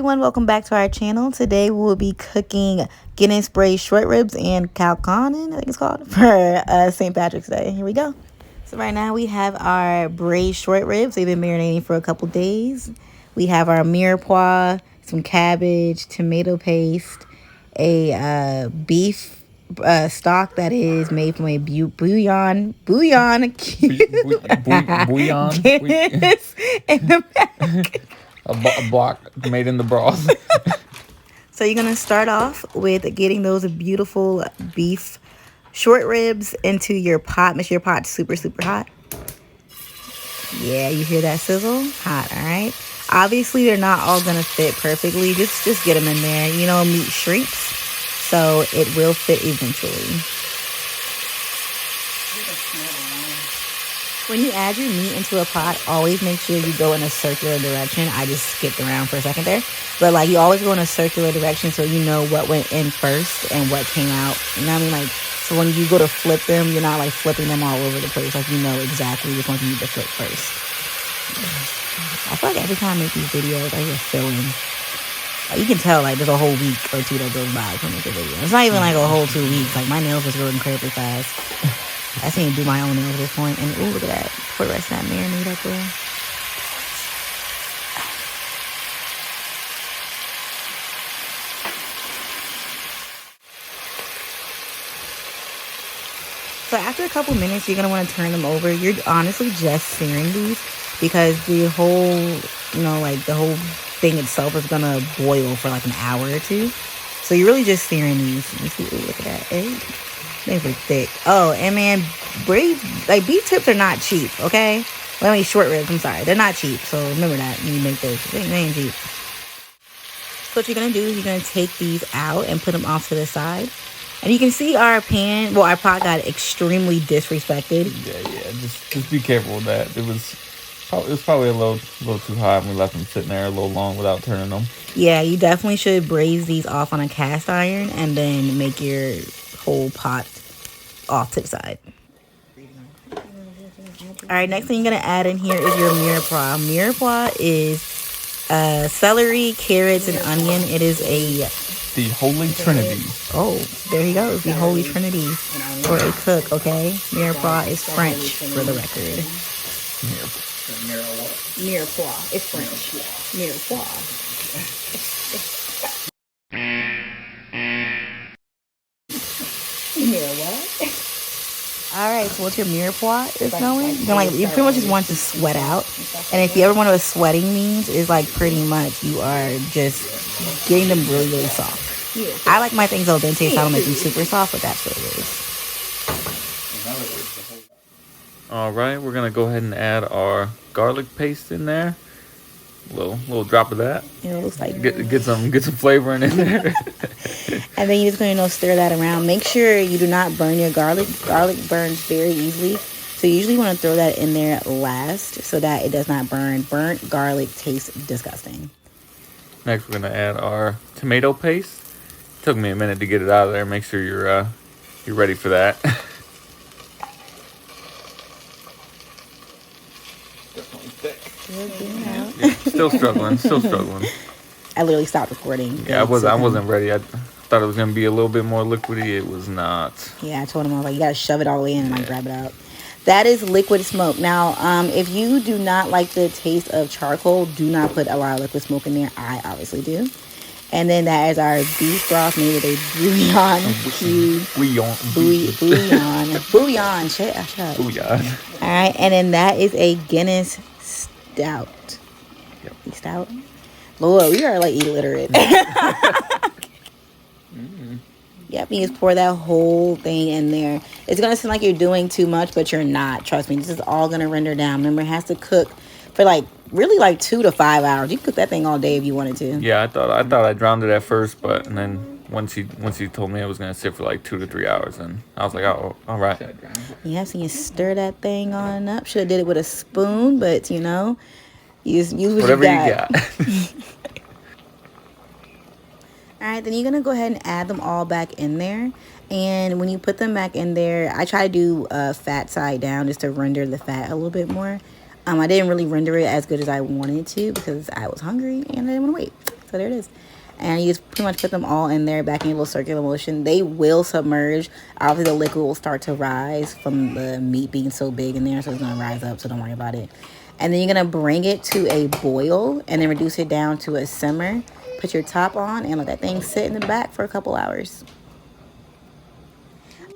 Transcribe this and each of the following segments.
everyone, welcome back to our channel. Today we'll be cooking Guinness braised short ribs and Colcannon, I think it's called, for St. Patrick's Day. Here we go. So right now we have our braised short ribs. They've been marinating for a couple days. We have our mirepoix, some cabbage, tomato paste, a beef stock that is made from a bouillon Bouillon. Guinness, and the mac. A block made in the broth. So you're gonna start off with getting those beautiful beef short ribs into your pot. Make sure your pot's super hot. Yeah, you hear that sizzle? Hot, all right? Obviously, they're not all gonna fit perfectly. Just get them in there. You know, meat shrinks, so it will fit eventually. When you add your meat into a pot, always make sure you go in a circular direction. I just skipped around for a second there. But, like, you always go in a circular direction so you know what went in first and what came out. You know what I mean? Like, so when you go to flip them, you're not, like, flipping them all over the place. Like, you know exactly which ones you need to flip first. I feel like every time I make these videos, I just feeling. Like, you can tell, like, there's a whole week or two that goes by to make a video. It's not even, like, a whole 2 weeks. Like, my nails just grow incredibly fast. I just need to do my own nails at this point. And, ooh, look at that. Put the rest of that marinade up there. So after a couple minutes, you're going to want to turn them over. You're honestly just searing these because the whole, you know, like the whole thing itself is going to boil for like an hour or two. So you're really just searing these. You see, ooh, look at that. Hey. They're thick. Oh, and man, like beef tips are not cheap, okay? Well, I mean, short ribs, I'm sorry. They're not cheap, so remember that when you make those. They ain't cheap. So what you're going to do is you're going to take these out and put them off to the side. And you can see our pan, well, our pot got extremely disrespected. Yeah, just be careful with that. It was probably a little too hot, and we left them sitting there a little long without turning them. Yeah, you definitely should braise these off on a cast iron and then make your whole pot off to the side. All right, next thing you're gonna add in here is your mirepoix. Mirepoix is celery, carrots, and onion. It is the Holy Trinity. Oh, there he goes, the Holy Trinity for a cook. Okay, mirepoix is French for the record. Mirepoix. It's French. Mirepoix. All right, so what's your mirepoix is going? You pretty much just want to sweat out. And if you ever wonder what sweating means, is like pretty much you are just getting them really soft. I like my things al dente, so I don't make them super soft, but that's what it is. All right, we're gonna go ahead and add our garlic paste in there. A little drop of that. It looks like get some flavoring in there. And then you're just going to stir that around. Make sure you do not burn your garlic. Garlic burns very easily. So you usually want to throw that in there last so that it does not burn. Burnt garlic tastes disgusting. Next, we're going to add our tomato paste. Took me a minute to get it out of there. Make sure you're ready for that. Definitely thick. Yeah, still struggling. I literally stopped recording. Yeah, I wasn't ready. I thought it was gonna be a little bit more liquidy. It was not. Yeah, I told him I was like, you gotta shove it all the way in and like grab it out. That is liquid smoke. Now, if you do not like the taste of charcoal, do not put a lot of liquid smoke in there. I obviously do. And then that is our beef broth made with a bouillon cube. Bouillon. Shut up. Bouillon. All right, and then that is a Guinness stout. Yep. Stout. Lord, we are like illiterate. Yep, you just pour that whole thing in there. It's going to seem like you're doing too much, but you're not. Trust me, this is all going to render down. Remember, it has to cook for really 2 to 5 hours. You can cook that thing all day if you wanted to. Yeah, I thought I drowned it at first, and then once he told me it was going to sit for 2 to 3 hours, and I was like, oh, all right. Yeah, so you stir that thing on up. Should have did it with a spoon, but use whatever you got. All right, then you're going to go ahead and add them all back in there. And when you put them back in there, I try to do fat side down just to render the fat a little bit more. I didn't really render it as good as I wanted to because I was hungry and I didn't want to wait. So there it is. And you just pretty much put them all in there back in a little circular motion. They will submerge. Obviously, the liquid will start to rise from the meat being so big in there. So it's going to rise up, so don't worry about it. And then you're going to bring it to a boil and then reduce it down to a simmer. Put your top on and let that thing sit in the back for a couple hours.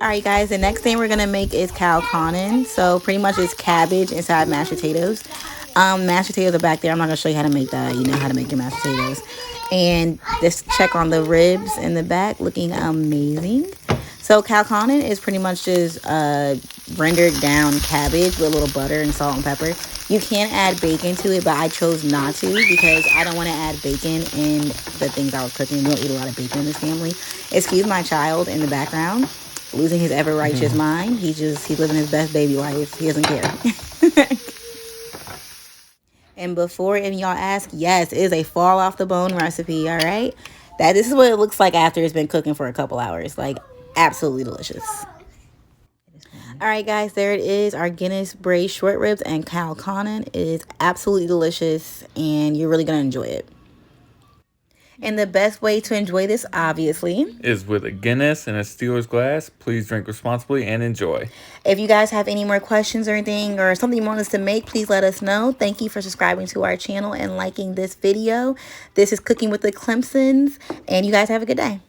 All right, guys, the next thing we're going to make is Colcannon. So pretty much it's cabbage inside mashed potatoes. Mashed potatoes are back there. I'm not going to show you how to make that. You know how to make your mashed potatoes. And just check on the ribs in the back, looking amazing. So Colcannon is pretty much just rendered down cabbage with a little butter and salt and pepper. You can add bacon to it, but I chose not to because I don't want to add bacon in the things I was cooking. We don't eat a lot of bacon in this family. Excuse my child in the background, losing his ever righteous mind. He's living his best baby life. He doesn't care. And before any of y'all ask, yes, it is a fall off the bone recipe, all right? This is what it looks like after it's been cooking for a couple hours. Like, absolutely delicious. All right, guys, there it is. Our Guinness braised short ribs and Colcannon. It is absolutely delicious, and you're really going to enjoy it. And the best way to enjoy this, obviously, is with a Guinness and a Steelers glass. Please drink responsibly and enjoy. If you guys have any more questions or anything or something you want us to make, please let us know. Thank you for subscribing to our channel and liking this video. This is Cooking with the Clemsons, and you guys have a good day.